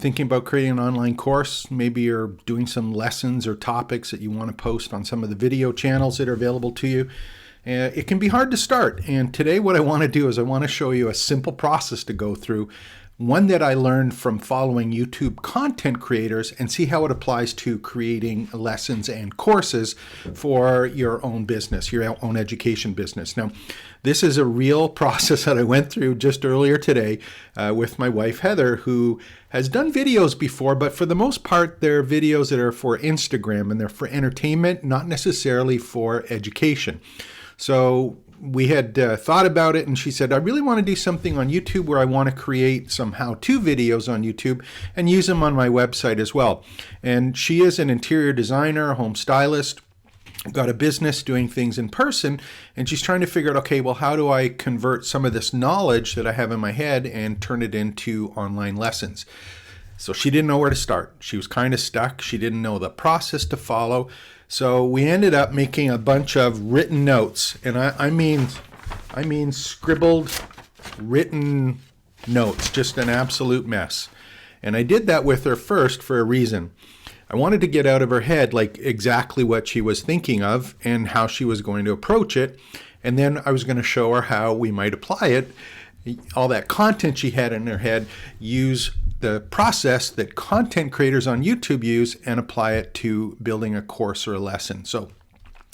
thinking about creating an online course, maybe you're doing some lessons or topics that you want to post on some of the video channels that are available to you, it can be hard to start. And today what I want to do is I want to show you a simple process to go through, one that I learned from following YouTube content creators, and see how it applies to creating lessons and courses for your own business, your own education business. Now, this is a real process that I went through just earlier today with my wife, Heather, who has done videos before, but for the most part, they're videos that are for Instagram and they're for entertainment, not necessarily for education. So we had thought about it, and she said, I really want to do something on YouTube where I want to create some how-to videos on YouTube and use them on my website as well. And she is an interior designer, a home stylist, got a business doing things in person, and she's trying to figure out, okay, well, how do I convert some of this knowledge that I have in my head and turn it into online lessons? So she didn't know where to start. She was kind of stuck. She didn't know the process to follow. So we ended up making a bunch of written notes, and I mean scribbled, written notes, just an absolute mess. And I did that with her first for a reason. I wanted to get out of her head like exactly what she was thinking of and how she was going to approach it. And then I was going to show her how we might apply it, all that content she had in her head, use the process that content creators on YouTube use and apply it to building a course or a lesson. So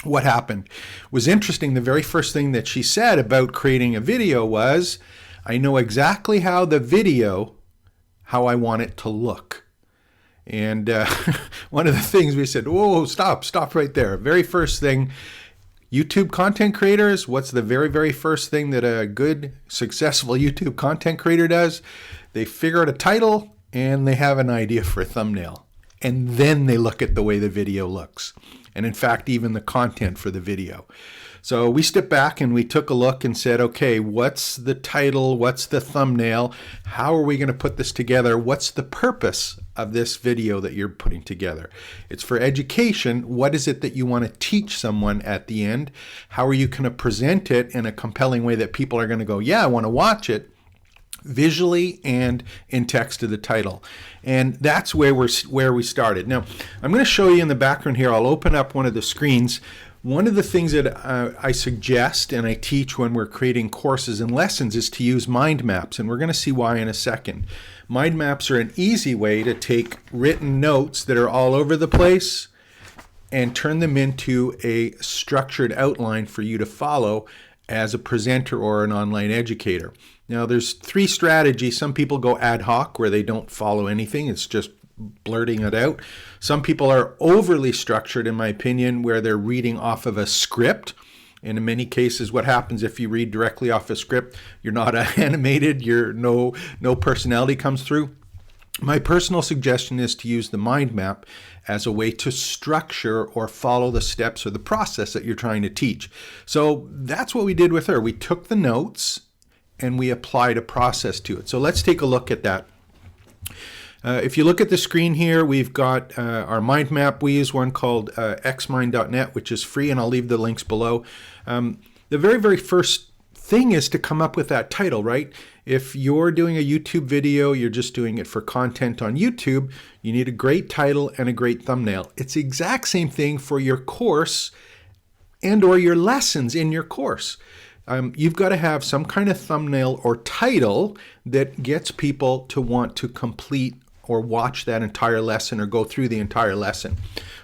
what happened was interesting. The very first thing that she said about creating a video was, I know exactly how the video, how I want it to look. And one of the things we said, whoa, stop right there. Very first thing, YouTube content creators, what's the very, very first thing that a good, successful YouTube content creator does? They figure out a title and they have an idea for a thumbnail. And then they look at the way the video looks. And in fact, even the content for the video. So we stepped back and we took a look and said, okay, what's the title? What's the thumbnail? How are we going to put this together? What's the purpose of this video that you're putting together? It's for education. What is it that you want to teach someone at the end? How are you going to present it in a compelling way that people are going to go, yeah, I want to watch it, visually and in text to the title? And that's where we started. Now, I'm going to show you in the background here. I'll open up one of the screens. One of the things that I suggest and I teach when we're creating courses and lessons is to use mind maps, and we're going to see why in a second. Mind maps are an easy way to take written notes that are all over the place and turn them into a structured outline for you to follow as a presenter or an online educator. Now, there's three strategies. Some people go ad hoc, where they don't follow anything. It's just blurting it out. Some people are overly structured, in my opinion, where they're reading off of a script. And in many cases, what happens if you read directly off a script, you're not animated, no personality comes through. My personal suggestion is to use the mind map as a way to structure or follow the steps or the process that you're trying to teach. So that's what we did with her. We took the notes and we applied a process to it. So let's take a look at that. If you look at the screen here, we've got our mind map. We use one called xmind.net, which is free, and I'll leave the links below. The very, very first thing is to come up with that title, right? If you're doing a YouTube video, you're just doing it for content on YouTube, you need a great title and a great thumbnail. It's the exact same thing for your course and or your lessons in your course. You've got to have some kind of thumbnail or title that gets people to want to complete or watch that entire lesson or go through the entire lesson.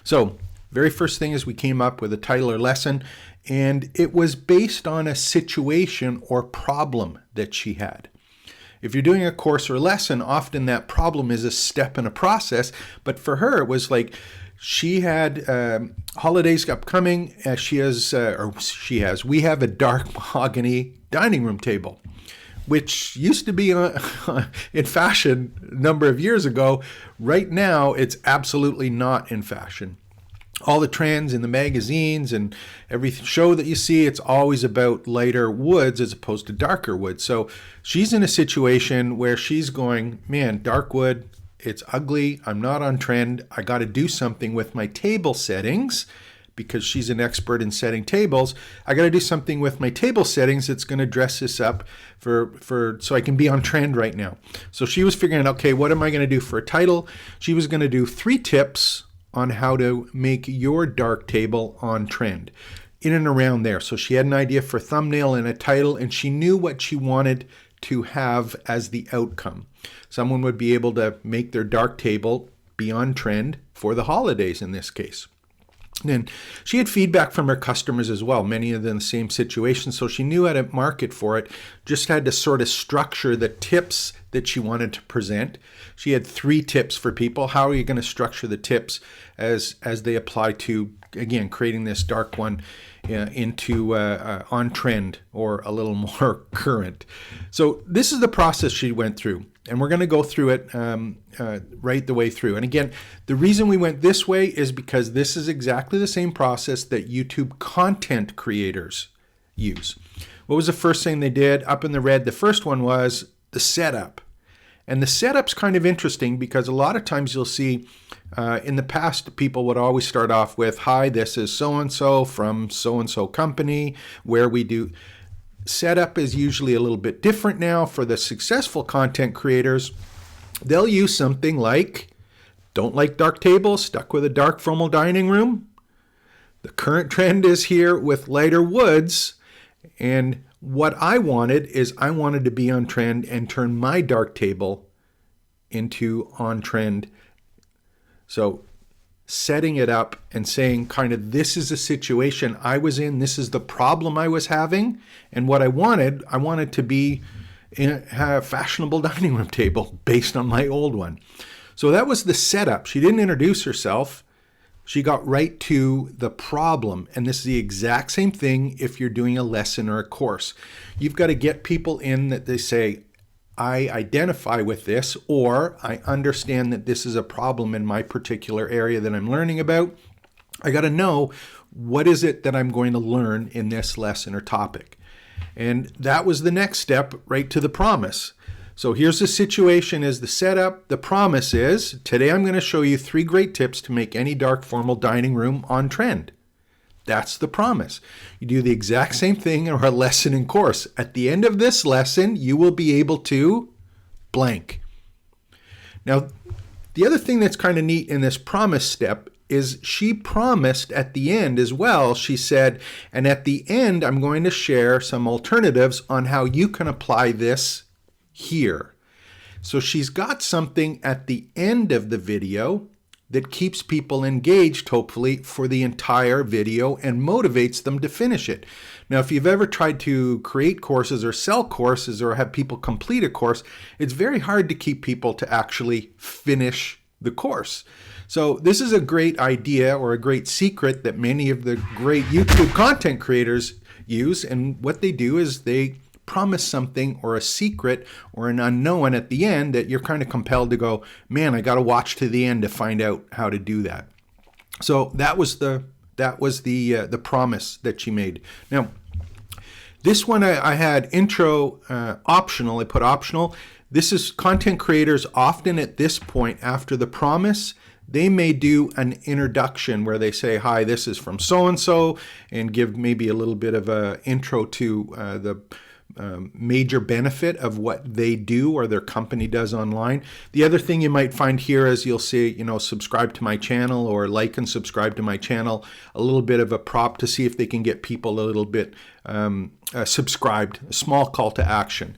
So very first thing is we came up with a title or lesson, and it was based on a situation or problem that she had. If you're doing a course or lesson, often that problem is a step in a process, but for her it was like she had holidays upcoming. We have a dark mahogany dining room table, which used to be in fashion a number of years ago. Right now, it's absolutely not in fashion. All the trends in the magazines and every show that you see, it's always about lighter woods as opposed to darker wood. So she's in a situation where she's going, man, dark wood, it's ugly. I'm not on trend. I got to do something with my table settings because she's an expert in setting tables, I got to do something with my table settings that's going to dress this up so I can be on trend right now. So she was figuring out, okay, what am I going to do for a title? She was going to do 3 tips on how to make your dark table on trend, in and around there. So she had an idea for a thumbnail and a title, and she knew what she wanted to have as the outcome. Someone would be able to make their dark table be on trend for the holidays in this case. And she had feedback from her customers as well, many of them in the same situation, so she knew how to market for it, just had to sort of structure the tips that she wanted to present. She had 3 tips for people. How are you going to structure the tips as they apply to, again, creating this dark one into on trend or a little more current? So this is the process she went through, and we're going to go through it right the way through. And again, the reason we went this way is because this is exactly the same process that YouTube content creators use. What was the first thing they did? Up in the red, the first one was the setup. And the setup's kind of interesting because a lot of times you'll see in the past, people would always start off with, hi, this is so-and-so from so-and-so company, where we do. Setup is usually a little bit different now. For the successful content creators, they'll use something like, don't like dark tables, stuck with a dark formal dining room. The current trend is here with lighter woods, and what I wanted is I wanted to be on trend and turn my dark table into on trend. So setting it up and saying kind of, this is the situation I was in, this is the problem I was having, and what I wanted to be in a fashionable dining room table based on my old one. So that was the setup. She didn't introduce herself. She got right to the problem, and this is the exact same thing if you're doing a lesson or a course. You've got to get people in that they say, I identify with this, or I understand that this is a problem in my particular area that I'm learning about. I got to know, what is it that I'm going to learn in this lesson or topic? And that was the next step, right to the promise. So here's the situation, is the setup. The promise is, today I'm going to show you 3 great tips to make any dark formal dining room on trend. That's the promise. You do the exact same thing in our lesson and course. At the end of this lesson, you will be able to blank. Now, the other thing that's kind of neat in this promise step is she promised at the end as well. She said, and at the end, I'm going to share some alternatives on how you can apply this here. So she's got something at the end of the video that keeps people engaged, hopefully, for the entire video and motivates them to finish it. Now, if you've ever tried to create courses or sell courses or have people complete a course, it's very hard to keep people to actually finish the course. So this is a great idea or a great secret that many of the great YouTube content creators use. And what they do is they promise something or a secret or an unknown at the end that you're kind of compelled to go, man, I got to watch to the end to find out how to do that. So that was the promise that she made. Now, this one I had intro optional. I put optional. This is content creators often at this point after the promise, they may do an introduction where they say, hi, this is from so-and-so, and give maybe a little bit of an intro to the major benefit of what they do or their company does online. The other thing you might find here is you'll see, subscribe to my channel or like and subscribe to my channel, a little bit of a prop to see if they can get people a little bit subscribed, a small call to action.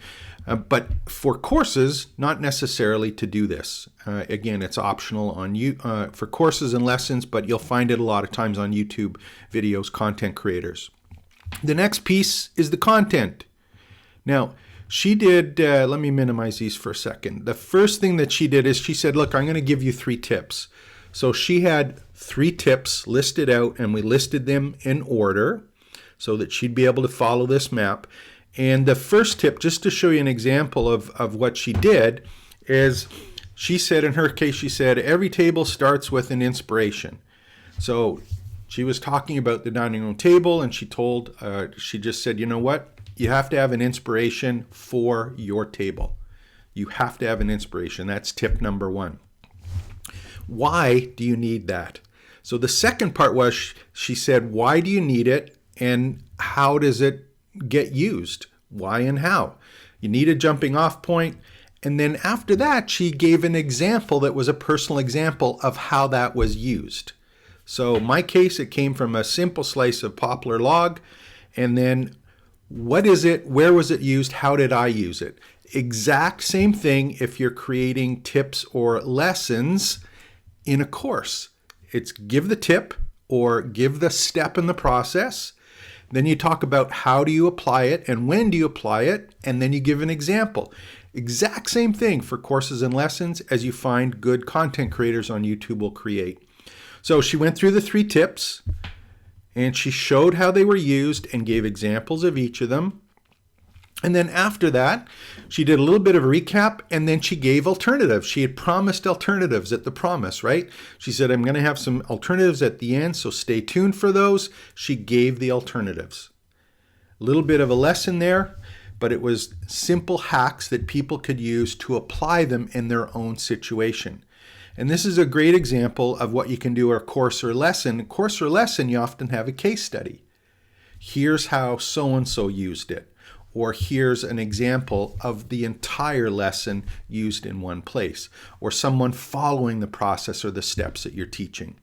But for courses, not necessarily to do this. Again, it's optional on you for courses and lessons, but you'll find it a lot of times on YouTube videos, content creators. The next piece is the content. Now, she did, let me minimize these for a second. The first thing that she did is she said, look, I'm going to give you 3 tips. So she had 3 tips listed out, and we listed them in order so that she'd be able to follow this map. And the first tip, just to show you an example of what she did, is she said, in her case, she said, every table starts with an inspiration. So she was talking about the dining room table, and she just said, you know what? You have to have an inspiration for your table. You have to have an inspiration. That's tip number 1. Why do you need that? So the second part was, she said, why do you need it and how does it get used? Why and how? You need a jumping off point. And then after that, she gave an example that was a personal example of how that was used. So in my case, it came from a simple slice of poplar log. And then what is it? Where was it used? How did I use it? Exact same thing if you're creating tips or lessons in a course. It's give the tip or give the step in the process. Then you talk about how do you apply it and when do you apply it, and then you give an example. Exact same thing for courses and lessons as you find good content creators on YouTube will create. So she went through the 3 tips and she showed how they were used and gave examples of each of them. And then after that, she did a little bit of a recap and then she gave alternatives. She had promised alternatives at the promise, right? She said, I'm going to have some alternatives at the end, so stay tuned for those. She gave the alternatives. A little bit of a lesson there, but it was simple hacks that people could use to apply them in their own situation. And this is a great example of what you can do in a course or lesson. Course or lesson, you often have a case study. Here's how so-and-so used it. Or here's an example of the entire lesson used in one place, or someone following the process or the steps that you're teaching.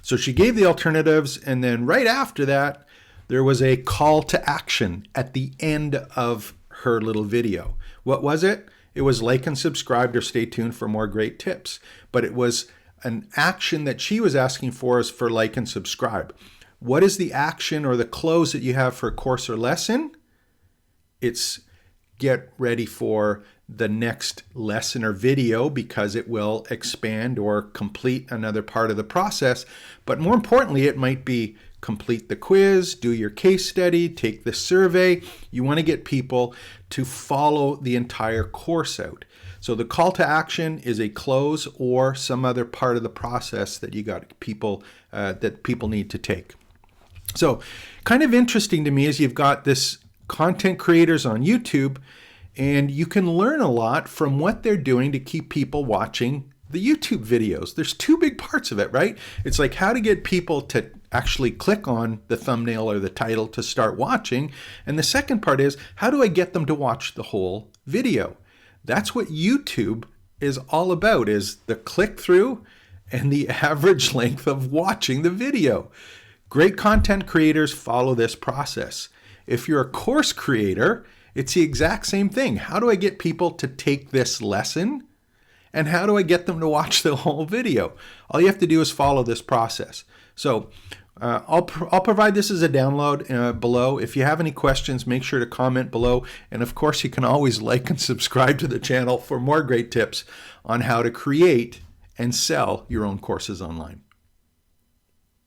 So she gave the alternatives, and then right after that, there was a call to action at the end of her little video. What was it? It was like and subscribe or stay tuned for more great tips. But it was an action that she was asking for is for like and subscribe. What is the action or the close that you have for a course or lesson? It's get ready for the next lesson or video because it will expand or complete another part of the process. But more importantly, it might be complete the quiz, do your case study, take the survey. You want to get people to follow the entire course out. So the call to action is a close or some other part of the process that you got people that people need to take. So kind of interesting to me is you've got this content creators on YouTube, and you can learn a lot from what they're doing to keep people watching the YouTube videos. There's 2 big parts of it, right? It's like how to get people to actually click on the thumbnail or the title to start watching. And the second part is how do I get them to watch the whole video? That's what YouTube is all about, is the click through and the average length of watching the video. Great content creators follow this process. If you're a course creator, it's the exact same thing. How do I get people to take this lesson? And how do I get them to watch the whole video? All you have to do is follow this process. So I'll provide this as a download below. If you have any questions, make sure to comment below. And of course, you can always like and subscribe to the channel for more great tips on how to create and sell your own courses online.